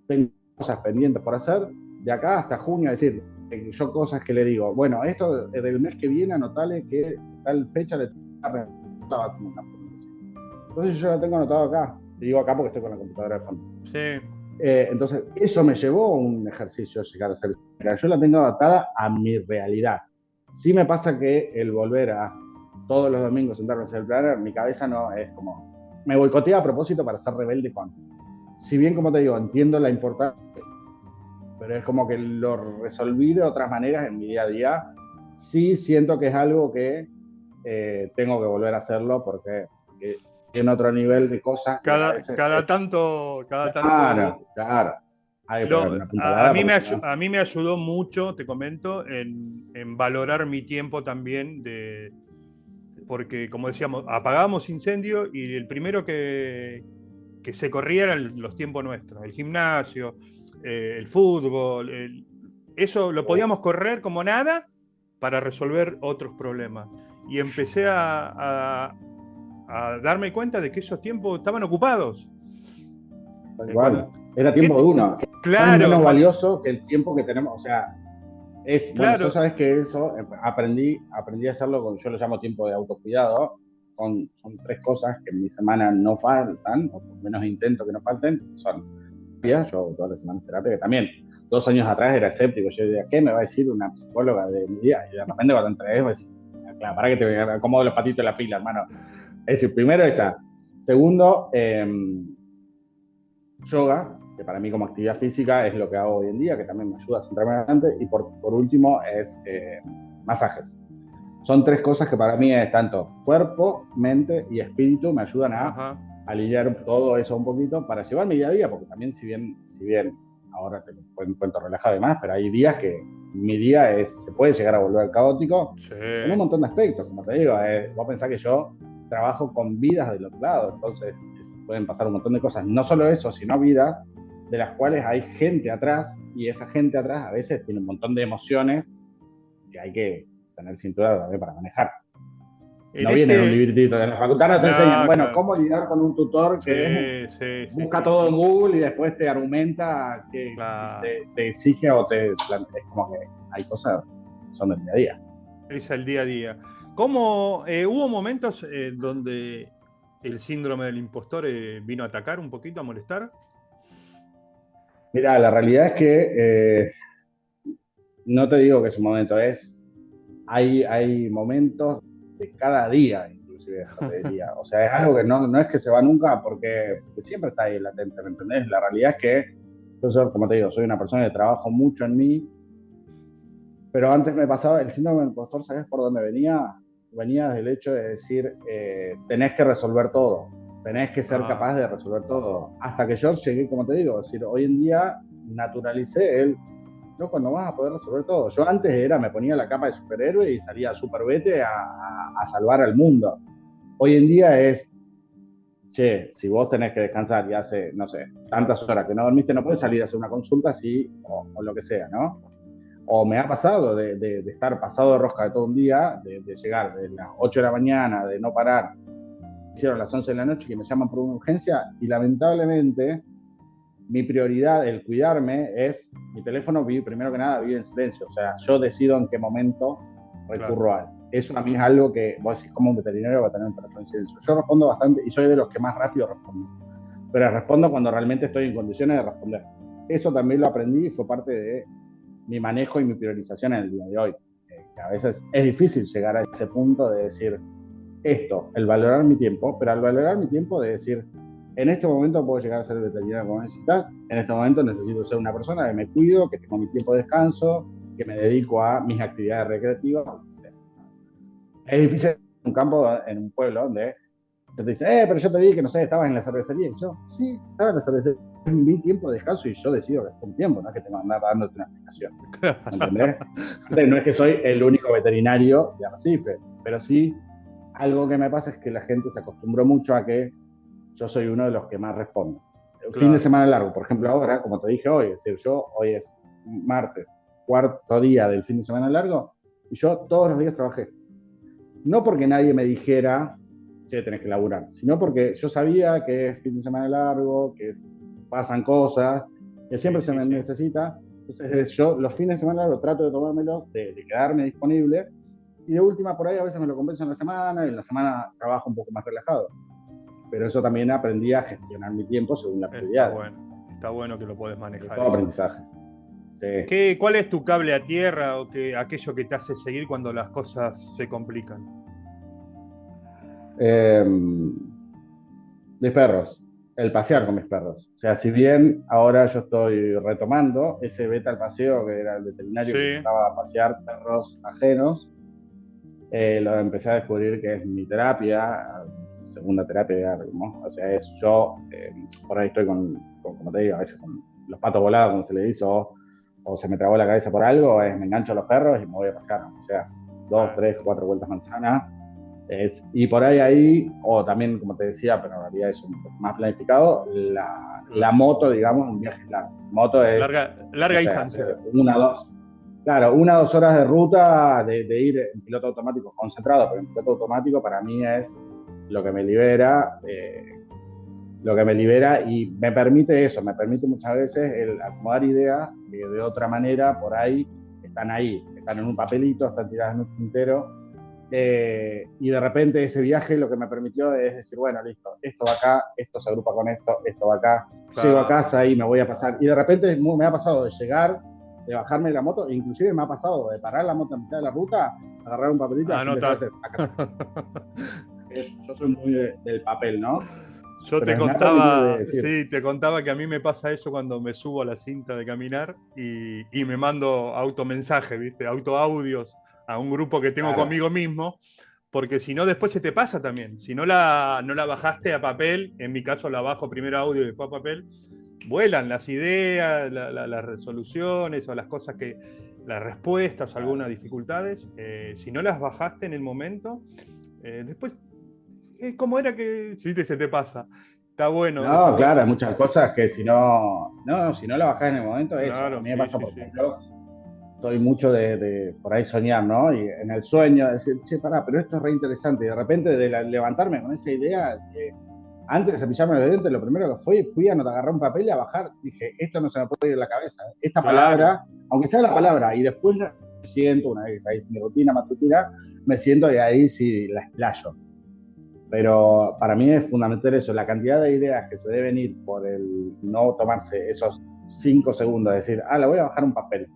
tengo cosas pendientes por hacer de acá hasta junio, es decir, yo cosas que le digo, bueno, esto del mes que viene, anotale que tal fecha le tengo la vacuna. Entonces yo la tengo anotado acá. Te digo acá porque estoy con la computadora de fondo. Sí. Entonces, eso me llevó a un ejercicio llegar a ser. Yo la tengo adaptada a mi realidad. Sí me pasa que el volver a todos los domingos sentarme a hacer el planner, mi cabeza no es como. Me boicotea a propósito para ser rebelde con. Si bien, como te digo, entiendo la importancia, pero es como que lo resolví de otras maneras en mi día a día. Sí siento que es algo que tengo que volver a hacerlo porque tiene otro nivel de cosas que a Cada, veces cada es. tanto, cada tanto. Claro, claro. Hay que pegar una A puntalada mí porque si no. a mí me ayudó mucho, te comento, en valorar mi tiempo también, porque como decíamos, apagábamos incendio y el primero que se corría eran los tiempos nuestros, el gimnasio, el fútbol, eso lo podíamos correr como nada para resolver otros problemas. Y empecé a darme cuenta de que esos tiempos estaban ocupados. Tal cual. Cuando, Era ¿qué tiempo de uno. Tan claro, menos valioso que el tiempo que tenemos. O sea, bueno, yo claro, sabes que eso aprendí a hacerlo con, yo lo llamo tiempo de autocuidado. Son tres cosas que en mi semana no faltan, o por lo menos intento que no falten. Son terapia, yo todas las semanas terapia, que también 2 años atrás era escéptico. Yo decía, ¿qué me va a decir una psicóloga de mi día? Y de repente cuando entré, me decía, claro, para que te acomodo los patitos de la fila, hermano. Es decir, primero esa. Segundo, yoga, que para mí como actividad física es lo que hago hoy en día, que también me ayuda a centrarme adelante. Y por último es masajes. Son tres cosas que para mí es tanto cuerpo, mente y espíritu, me ayudan a ajá. alinear todo eso un poquito para llevar mi día a día, porque también si bien ahora te lo cuento relajado y más, pero hay días que mi día se puede llegar a volver caótico Sí. en un montón de aspectos, como te digo, vos pensás que yo trabajo con vidas del otro lado, entonces pueden pasar un montón de cosas, no solo eso, sino vidas de las cuales hay gente atrás, y esa gente atrás a veces tiene un montón de emociones que hay que tener cintura también para manejar. En No viene en un este. librito, en la facultad nos enseñan, No, bueno, claro. cómo lidiar con un tutor que Sí, sí, sí. busca todo en Google y después te argumenta que Claro. te exige o te plantea. Es como que hay cosas que son del día a día. Es el día a día. ¿Cómo hubo momentos donde el síndrome del impostor vino a atacar un poquito, a molestar? Mira, la realidad es que no te digo que es un momento, hay momentos de cada día, inclusive, hasta te diría. O sea, es algo que no es que se va nunca porque siempre está ahí latente, ¿me entendés? La realidad es que yo, como te digo, soy una persona que trabajo mucho en mí, pero antes me pasaba el síndrome del impostor, ¿sabes por dónde venía? Venía del hecho de decir, tenés que resolver todo, tenés que ser Ah, capaz de resolver todo. Hasta que yo llegué, como te digo, es decir, hoy en día naturalicé loco, no vas a poder resolver todo. Yo antes me ponía la capa de superhéroe y salía a supervete a salvar al mundo. Hoy en día es, che, si vos tenés que descansar y hace, no sé, tantas horas que no dormiste, no puedes salir a hacer una consulta así o lo que sea, ¿no? O me ha pasado de estar pasado de rosca de todo un día, de llegar de las 8 de la mañana, de no parar, hicieron las 11 de la noche que me llaman por una urgencia y lamentablemente mi prioridad, el cuidarme, mi teléfono primero que nada vive en silencio, o sea, yo decido en qué momento claro. recurro a él. Eso a mí es algo que vos decís como un veterinario va a tener un teléfono en silencio. Yo respondo bastante y soy de los que más rápido respondo, pero respondo cuando realmente estoy en condiciones de responder. Eso también lo aprendí y fue parte de mi manejo y mi priorización en el día de hoy. Que a veces es difícil llegar a ese punto de decir esto, el valorar mi tiempo, pero al valorar mi tiempo de decir, en este momento puedo llegar a ser veterinario como necesitas, en este momento necesito ser una persona que me cuido, que tengo mi tiempo de descanso, que me dedico a mis actividades recreativas. Es difícil en un campo, en un pueblo, donde te dice, pero yo te vi que no sé, estabas en la cervecería. Y yo, sí, estaba en la cervecería. Es mi tiempo de descanso y yo decido gastar mi tiempo, no es que tengo que andar dándote una explicación. ¿Me entendés? Entonces, no es que soy el único veterinario de Arrecife, pero sí, algo que me pasa es que la gente se acostumbró mucho a que yo soy uno de los que más respondo. El fin de Claro. semana largo, por ejemplo, ahora, como te dije hoy, es decir, hoy es martes, cuarto día del fin de semana largo, y yo todos los días trabajé. No porque nadie me dijera que tenés que laburar, sino porque yo sabía que es fin de semana largo, pasan cosas, que Sí, siempre se sí, me sí. necesita. Entonces yo los fines de semana lo trato de tomármelo, de quedarme disponible, y de última por ahí a veces me lo compenso en la semana, y en la semana trabajo un poco más relajado. Pero eso también aprendí a gestionar mi tiempo según la prioridad. Está bueno que lo podés Es manejar todo eso. aprendizaje. Sí. ¿Cuál es tu cable a tierra o aquello que te hace seguir cuando las cosas se complican? Eh, mis perros, el pasear con mis perros. O sea, si bien ahora yo estoy retomando ese vete al paseo, que era el veterinario que Sí, estaba a pasear perros ajenos, lo empecé a descubrir que es mi terapia, segunda terapia, ¿no? O sea, es yo, por ahí estoy como te digo, a veces con los patos volados, como se le dice, o se me trabó la cabeza por algo, me engancho a los perros y me voy a pasear, o sea, 2, 3, 4 vueltas manzana. Y por ahí, o también, como te decía, pero en realidad es un poco más planificado, la moto, digamos, un viaje largo. Moto es, larga no sé, distancia. hacer 1, 2, claro, 1, 2 horas de ruta, de ir en piloto automático concentrado, pero en piloto automático para mí es lo que me libera, y me permite eso, me permite muchas veces el acomodar ideas que de otra manera por ahí, están en un papelito, están tiradas en un tintero, y de repente ese viaje lo que me permitió es decir, bueno, listo, esto va acá, esto se agrupa con esto va acá, llego a casa y me voy a pasar. Y de repente me ha pasado de llegar, de bajarme de la moto, e inclusive me ha pasado de parar la moto a mitad de la ruta, agarrar un papelito y empezar a hacer acá. Yo soy muy del papel, ¿no? Yo Pero te me ha permitido de contaba, decir, sí, te contaba que a mí me pasa eso cuando me subo a la cinta de caminar y me mando automensajes, ¿viste? Autoaudios a un grupo que tengo claro, conmigo mismo, porque si no después se te pasa también. Si no la bajaste a papel, en mi caso la bajo primero a audio y después a papel, vuelan las ideas, las resoluciones o las cosas las respuestas a algunas dificultades. Si no las bajaste en el momento, después ¿cómo era que viste, se te pasa? Está no, claro, bueno. hay muchas cosas que si no la bajás en el momento, eso. A Claro, mí me sí, pasa, sí, por sí. ejemplo, soy mucho de por ahí soñar, ¿no? Y en el sueño decir, che, pará, pero esto es re interesante. Y de repente levantarme con esa idea, antes de cepillarme los dientes, lo primero que fui a agarrar un papel y a bajar, dije, esto no se me puede ir en la cabeza. Esta Claro. palabra, aunque sea la palabra, y después me siento, una vez que hice mi rutina matutina, me siento y ahí sí la explayo. Pero para mí es fundamental eso, la cantidad de ideas que se deben ir por el no tomarse esos 5 segundos, de decir, la voy a bajar un papel.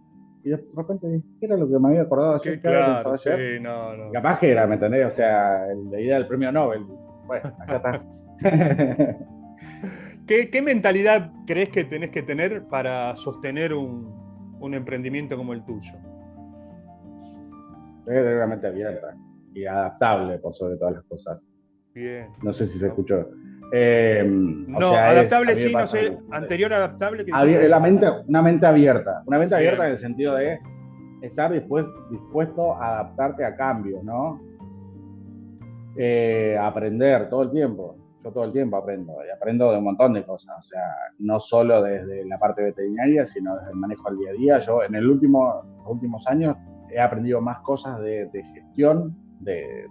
Y de repente, ¿qué era lo que me había acordado ayer? ¿Qué había Claro, pensado sí, ayer? no, Y no. capaz que era, ¿me entendés? O sea, la idea del premio Nobel. Bueno, allá está. ¿Qué mentalidad crees que tenés que tener para sostener un emprendimiento como el tuyo? Hay que tener una mente abierta y adaptable por sobre todas las cosas. Bien. No sé si se escuchó. O No, sea, a adaptable mí me sí, no pasa, sé. Anterior adaptable, ¿qué dijiste? una mente abierta. Una mente abierta en Bien. el sentido de estar dispuesto a adaptarte a cambios, ¿no? Aprender todo el tiempo. Yo todo el tiempo aprendo y aprendo de un montón de cosas. O sea, no solo desde la parte veterinaria, sino desde el manejo al día a día. Yo en los últimos años he aprendido más cosas de gestión, de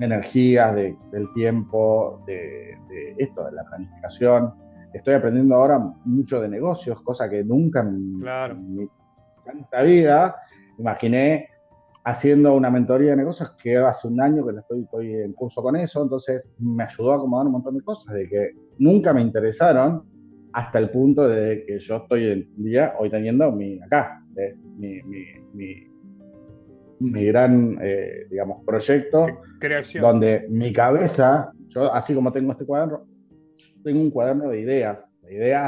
energías, del tiempo, de esto, de la planificación. Estoy aprendiendo ahora mucho de negocios, cosa que nunca Claro. en mi santa vida imaginé, haciendo una mentoría de negocios que hace un año que estoy en curso con eso, entonces me ayudó a acomodar un montón de cosas de que nunca me interesaron hasta el punto de que yo estoy hoy teniendo mi gran, digamos, proyecto, Creación. donde mi cabeza, yo así como tengo este cuaderno, tengo un cuaderno de ideas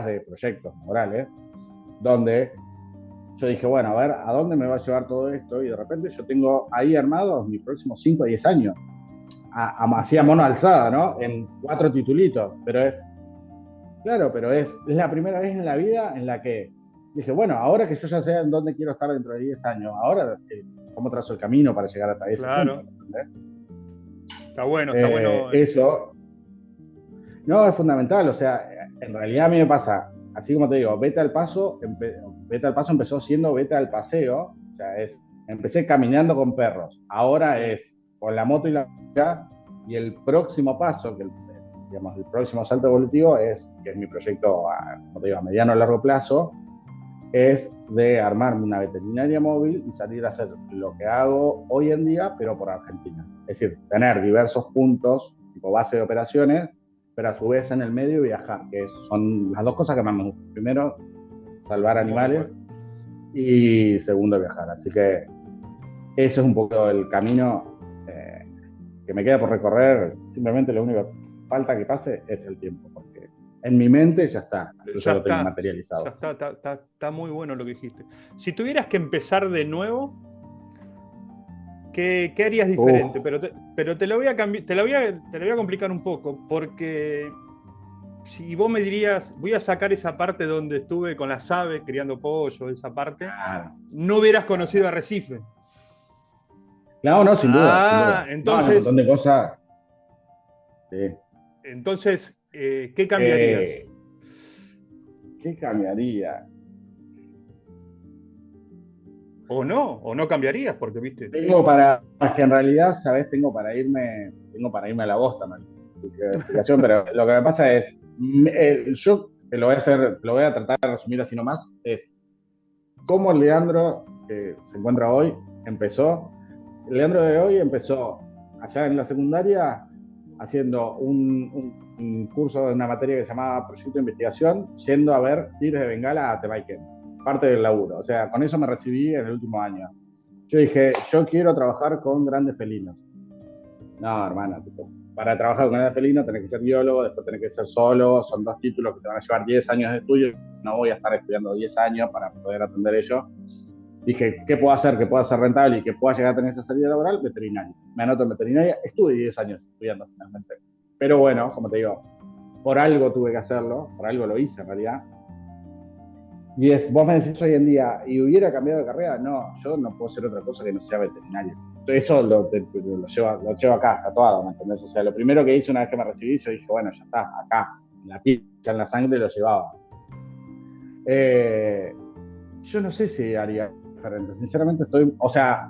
de proyectos laborales, donde yo dije, bueno, a ver, ¿a dónde me va a llevar todo esto? Y de repente yo tengo ahí armados mis próximos 5 a 10 años, así a mono alzada, ¿no? En 4 titulitos, pero es la primera vez en la vida en la que dije, bueno, ahora que yo ya sé en dónde quiero estar dentro de 10 años, ahora cómo trazo el camino para llegar hasta ese punto, Claro. ¿entendés? Está bueno, está bueno. Eso, no, es fundamental, o sea, en realidad a mí me pasa, así como te digo, Vete al Paso empezó siendo Vete al Paseo, o sea, empecé caminando con perros, ahora es con la moto y el próximo paso, digamos, el próximo salto evolutivo que es mi proyecto, como te digo, a mediano o largo plazo, es de armarme una veterinaria móvil y salir a hacer lo que hago hoy en día, pero por Argentina. Es decir, tener diversos puntos, tipo base de operaciones, pero a su vez en el medio viajar, que son las dos cosas que más me gustan. Primero, salvar Muy animales bueno. y segundo, viajar. Así que eso es un poco el camino que me queda por recorrer. Simplemente lo único que falta que pase es el tiempo, porque en mi mente ya está, yo ya Ya lo tengo está, ya materializado. está muy bueno lo que dijiste. Si tuvieras que empezar de nuevo, ¿qué harías Uf, diferente? Pero te lo voy a cambiar, te lo voy a complicar un poco, porque si vos me dirías, voy a sacar esa parte donde estuve con las aves criando pollos, esa parte, claro, no hubieras claro, conocido claro. Arrecife. Claro, no, sin duda, sin Ah, duda. No, hay un montón entonces, de cosas. Sí. ¿qué cambiarías? Eh, ¿Qué cambiaría? O no cambiarías, porque viste. Tengo para, es que en realidad, ¿sabes? Tengo para irme a la bosta, man. Explicación, pero lo que me pasa es, yo te lo voy a hacer, te lo voy a tratar de resumir así nomás, es cómo el Leandro que se encuentra hoy empezó. El Leandro de hoy empezó allá en la secundaria haciendo un curso de una materia que se llamaba Proyecto de Investigación, yendo a ver tiros de bengala a Temayquén, parte del laburo. O sea, con eso me recibí en el último año. Yo dije, yo quiero trabajar con grandes felinos. No, hermana, tipo, para trabajar con grandes felinos tenés que ser biólogo, después tenés que ser zoólogo, son dos títulos que te van a llevar 10 años de estudio. No voy a estar estudiando 10 años para poder atender ello. Dije, ¿qué puedo hacer que pueda ser rentable y que pueda llegar a tener esa salida laboral? Veterinario. Me anoto en veterinaria, estuve 10 años estudiando finalmente. Pero bueno, como te digo, por algo tuve que hacerlo, por algo lo hice en realidad. Y es, vos me decís hoy en día, ¿y hubiera cambiado de carrera? No, yo no puedo hacer otra cosa que no sea veterinario. Eso lo llevo acá, tatuado, ¿me entendés? O sea, lo primero que hice una vez que me recibí, yo dije, bueno, ya está, acá, en la piel, en la sangre lo llevaba. Eh, yo no sé si haría diferente. Sinceramente estoy, o sea,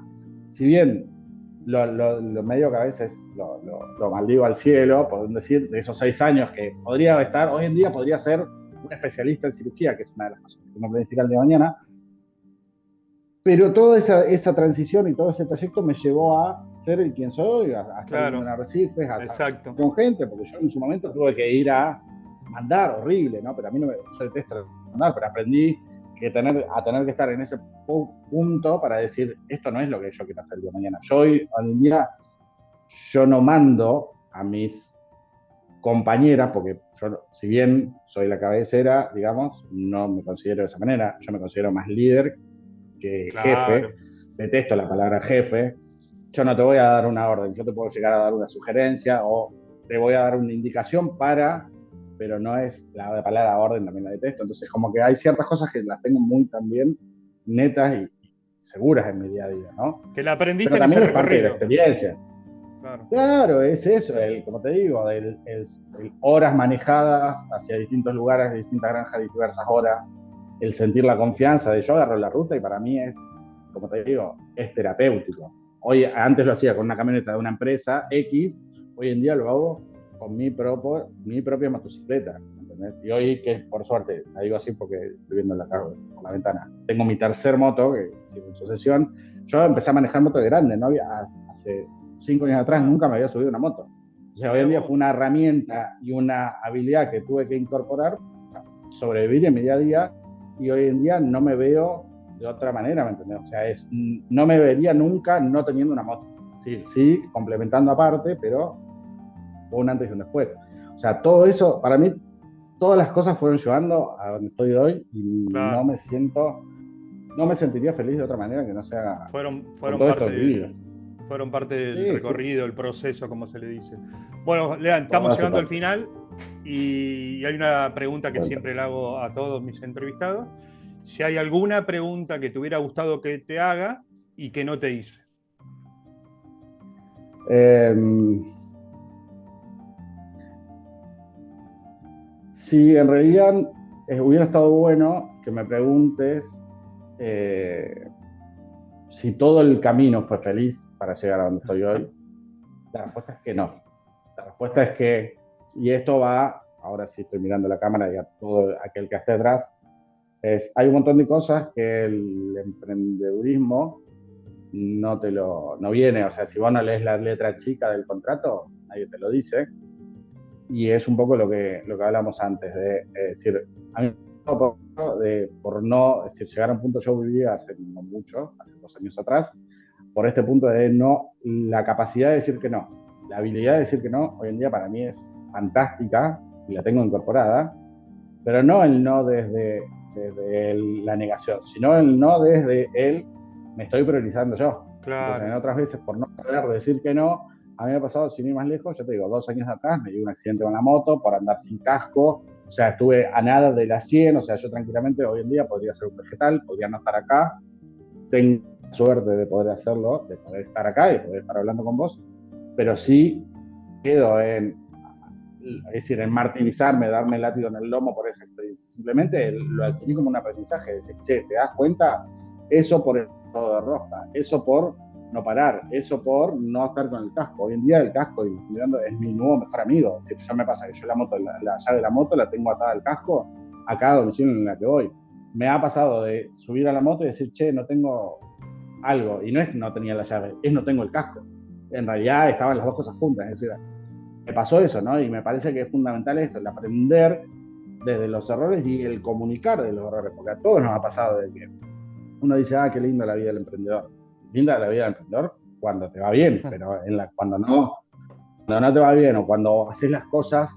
si bien lo medio que a veces lo maldigo al cielo, por decir, de esos 6 años que podría estar, hoy en día podría ser un especialista en cirugía, que es una de las cosas que uno planifica el día de mañana, pero toda esa transición y todo ese trayecto me llevó a ser el quien soy, a estar viviendo en Claro, Arrecifes, a estar exacto. con gente, porque yo en su momento tuve que ir a mandar, horrible, ¿no? Pero a mí no me, yo detesto mandar, pero aprendí a tener que estar en ese punto para decir, esto no es lo que yo quiero hacer el día de mañana. Hoy en día, yo no mando a mis compañeras, porque yo, si bien soy la cabecera, digamos, no me considero de esa manera, yo me considero más líder que jefe, Claro. detesto la palabra jefe, yo no te voy a dar una orden, yo te puedo llegar a dar una sugerencia o te voy a dar una indicación para, pero no es la palabra orden, también la detesto. Entonces, como que hay ciertas cosas que las tengo muy también netas y seguras en mi día a día, ¿no? Que la aprendiste Pero en ese también es parte de la recorrido. experiencia. Claro. Claro, es eso, como te digo, el horas manejadas hacia distintos lugares, distintas granjas, diversas horas, el sentir la confianza de yo agarro la ruta y para mí es, como te digo, es terapéutico. Hoy, antes lo hacía con una camioneta de una empresa X, hoy en día lo hago con mi propia motocicleta, ¿entendés? Y hoy, que por suerte, la digo así porque estoy viendo por la ventana, tengo mi tercer moto, que sigo en sucesión, yo empecé a manejar moto de grande, no había, hace 5 años atrás Ah, nunca me había subido una moto. O sea, hoy mira en día vos. fue una herramienta y una habilidad que tuve que incorporar para sobrevivir en mi día a día y hoy en día no me veo de otra manera, ¿me entendés? O sea, no me vería nunca no teniendo una moto. Sí, sí, complementando aparte, pero un antes y un después. O sea, todo eso, para mí, todas las cosas fueron llevando a donde estoy hoy y Claro. no me sentiría feliz de otra manera que no sea con Fueron todo esto parte vivido. fueron parte del Sí, sí, recorrido, el proceso, como se le dice. Bueno, Lean, todo estamos hace llegando al parte. final y hay una pregunta que Cuenta. siempre le hago a todos mis entrevistados. Si hay alguna pregunta que te hubiera gustado que te haga y que no te hice. Eh, sí, en realidad hubiera estado bueno que me preguntes eh, si todo el camino fue feliz para llegar a donde estoy hoy. La respuesta es que no. La respuesta es que, y esto va, ahora sí estoy mirando la cámara y a todo aquel que esté atrás, Hay un montón de cosas que el emprendedurismo no viene, o sea, si vos no lees la letra chica del contrato, nadie te lo dice, y es un poco lo que hablamos antes, de decir, a mí por no, es decir, llegar a un punto, yo vivía hace no mucho, hace 2 años atrás, por este punto de no, la capacidad de decir que no, la habilidad de decir que no, hoy en día para mí es fantástica y la tengo incorporada, pero no el no desde la negación, sino el no desde el me estoy priorizando yo. Entonces, en Claro. otras veces, por no poder decir que no, a mí me ha pasado, sin ir más lejos, yo te digo, 2 años atrás me dio un accidente con la moto por andar sin casco, o sea, estuve a nada de la 100, o sea, yo tranquilamente hoy en día podría ser un vegetal, podría no estar acá, tengo suerte de poder hacerlo, de poder estar acá y de poder estar hablando con vos, pero sí quedo es decir, en martirizarme, darme el látigo en el lomo por esa experiencia. Simplemente lo adquirí como un aprendizaje, decir, che, ¿te das cuenta? Eso por el estado de rosca, eso por no parar, eso por no estar con el casco. Hoy en día el casco, y mirando, es mi nuevo mejor amigo. Es decir, ya me pasa que yo la llave de la moto la tengo atada al casco a cada domicilio en la que voy. Me ha pasado de subir a la moto y decir, che, no tengo algo. Y no es que no tenía la llave, es no tengo el casco. En realidad estaban las dos cosas juntas. Es decir, me pasó eso, ¿no? Y me parece que es fundamental esto, el aprender desde los errores y el comunicar de los errores, porque a todos nos ha pasado de que uno dice, ah, qué linda la vida del emprendedor. Linda la vida del emprendedor cuando te va bien, pero cuando no te va bien o cuando haces las cosas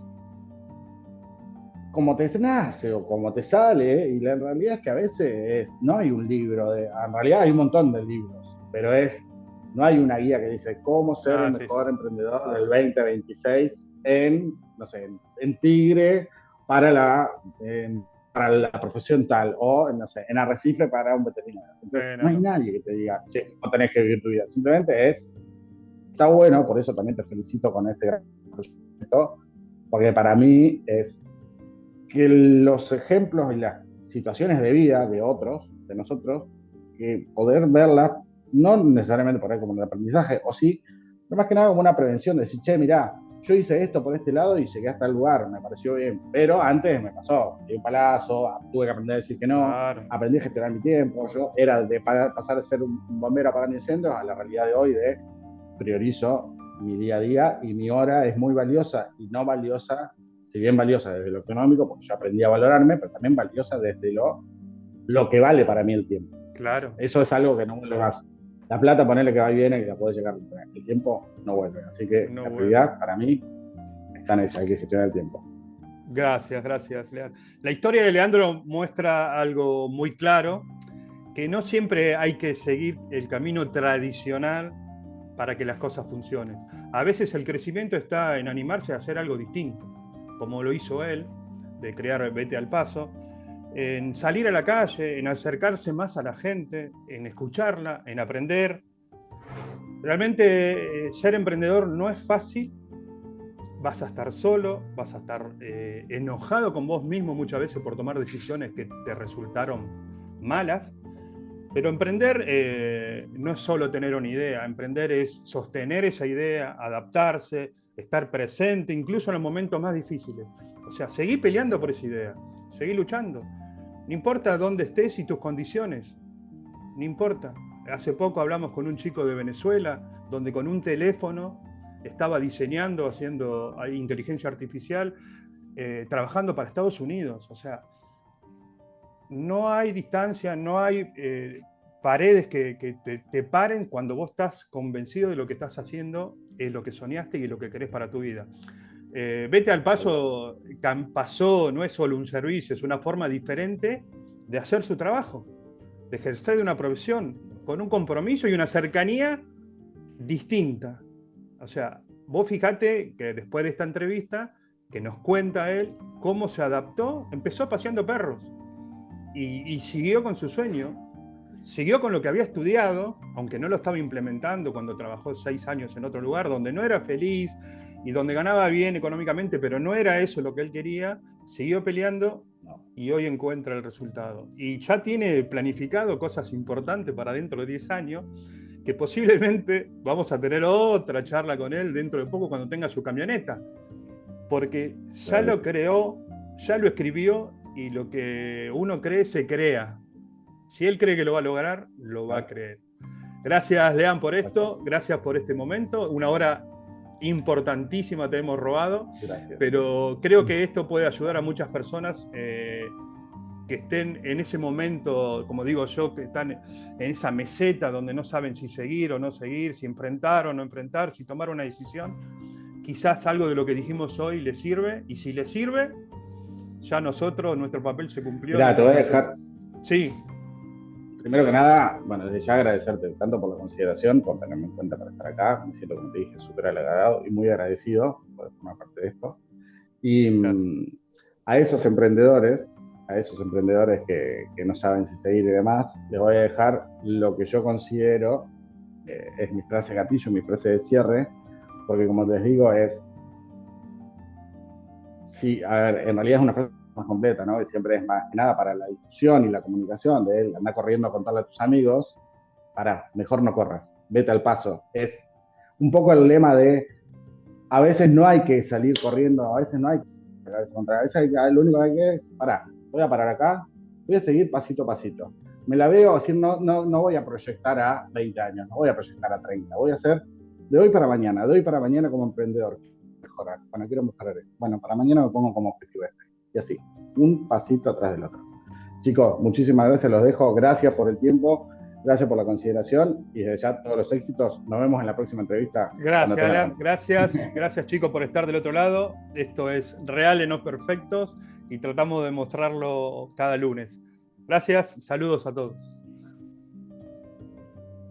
como te nace o como te sale, y la realidad es que a veces no hay un libro, en realidad hay un montón de libros, pero no hay una guía que dice cómo ser el Ah, sí, sí. mejor emprendedor del 2026 no sé, en Tigre para para la profesión tal, o no sé, en Arrecife para un veterinario. Entonces, no No, hay no. nadie que te diga, che, no tenés que vivir tu vida. Simplemente está bueno, por eso también te felicito con este gran proyecto, porque para mí es que los ejemplos y las situaciones de vida de otros, de nosotros, que poder verlas, no necesariamente por ahí como un aprendizaje, o sí, pero más que nada como una prevención, de decir, che, mirá, yo hice esto por este lado y llegué hasta el lugar, me pareció bien, pero antes me pasó, me di un palazo, tuve que aprender a decir que no, Claro. aprendí a gestionar mi tiempo, yo era de pasar a ser un bombero a apagar incendios a la realidad de hoy de priorizo mi día a día y mi hora es muy valiosa y no valiosa, si bien valiosa desde lo económico, porque yo aprendí a valorarme, pero también valiosa desde lo que vale para mí el tiempo. Claro. Eso es algo que no vuelve más. La plata, ponerle que va y viene, que la puedes llegar a recuperar. El tiempo no vuelve. Así que No la vuelve. prioridad para mí está en esa, hay que gestionar el tiempo. Gracias, gracias, Leandro. La historia de Leandro muestra algo muy claro, que no siempre hay que seguir el camino tradicional para que las cosas funcionen. A veces el crecimiento está en animarse a hacer algo distinto, como lo hizo él, de crear Vete al Paso, en salir a la calle, en acercarse más a la gente, en escucharla, en aprender. Realmente ser emprendedor no es fácil, vas a estar solo, vas a estar enojado con vos mismo muchas veces por tomar decisiones que te resultaron malas, pero emprender no es solo tener una idea, emprender es sostener esa idea, adaptarse, estar presente, incluso en los momentos más difíciles. O sea, seguí peleando por esa idea, seguí luchando. No importa dónde estés y tus condiciones, no importa. Hace poco hablamos con un chico de Venezuela, donde con un teléfono estaba diseñando, haciendo inteligencia artificial, trabajando para Estados Unidos. O sea, no hay distancia, no hay paredes que te paren cuando vos estás convencido de lo que estás haciendo, es lo que soñaste y es lo que querés para tu vida. Vete al paso, pasó, no es solo un servicio, es una forma diferente de hacer su trabajo, de ejercer de una profesión, con un compromiso y una cercanía distinta. O sea, vos fíjate que después de esta entrevista, que nos cuenta él cómo se adaptó, empezó paseando perros y siguió con su sueño, siguió con lo que había estudiado, aunque no lo estaba implementando cuando trabajó 6 años en otro lugar, donde no era feliz y donde ganaba bien económicamente, pero no era eso lo que él quería, siguió peleando y hoy encuentra el resultado. Y ya tiene planificado cosas importantes para dentro de 10 años, que posiblemente vamos a tener otra charla con él dentro de poco cuando tenga su camioneta, porque ya lo creó, ya lo escribió y lo que uno cree se crea. Si él cree que lo va a lograr, lo va a creer. Gracias, Lean, por esto. Gracias por este momento. Una hora importantísima te hemos robado. Gracias. Pero creo que esto puede ayudar a muchas personas que estén en ese momento, como digo yo, que están en esa meseta donde no saben si seguir o no seguir, si enfrentar o no enfrentar, si tomar una decisión. Quizás algo de lo que dijimos hoy les sirve, y si les sirve, ya nosotros, nuestro papel se cumplió. Mirá, te voy a dejar. Sí. Primero que nada, bueno, desde ya agradecerte tanto por la consideración, por tenerme en cuenta para estar acá. Me siento, como te dije, súper halagado y muy agradecido por formar parte de esto. Y a esos emprendedores que no saben si seguir y demás, les voy a dejar lo que yo considero es mi frase gatillo, mi frase de cierre, porque como les digo, sí, a ver, en realidad es una frase más completa, ¿no? Que siempre es más que nada para la discusión y la comunicación de él, anda corriendo a contarle a tus amigos, mejor no corras, vete al paso. Es un poco el lema de, a veces no hay que salir corriendo, a veces no hay que a veces lo único que hay que es, voy a parar acá, voy a seguir pasito a pasito. Me la veo así, no voy a proyectar a 20 años, no voy a proyectar a 30, voy a hacer de hoy para mañana como emprendedor. Mejorar, bueno, quiero mejorar esto. Bueno, para mañana me pongo como objetivo este. Y así, un pasito atrás del otro. Chicos, muchísimas gracias, los dejo. Gracias por el tiempo, gracias por la consideración y desde ya todos los éxitos. Nos vemos en la próxima entrevista. Gracias, Alan. Gracias chicos por estar del otro lado. Esto es Reales No Perfectos y tratamos de mostrarlo cada lunes. Gracias, saludos a todos.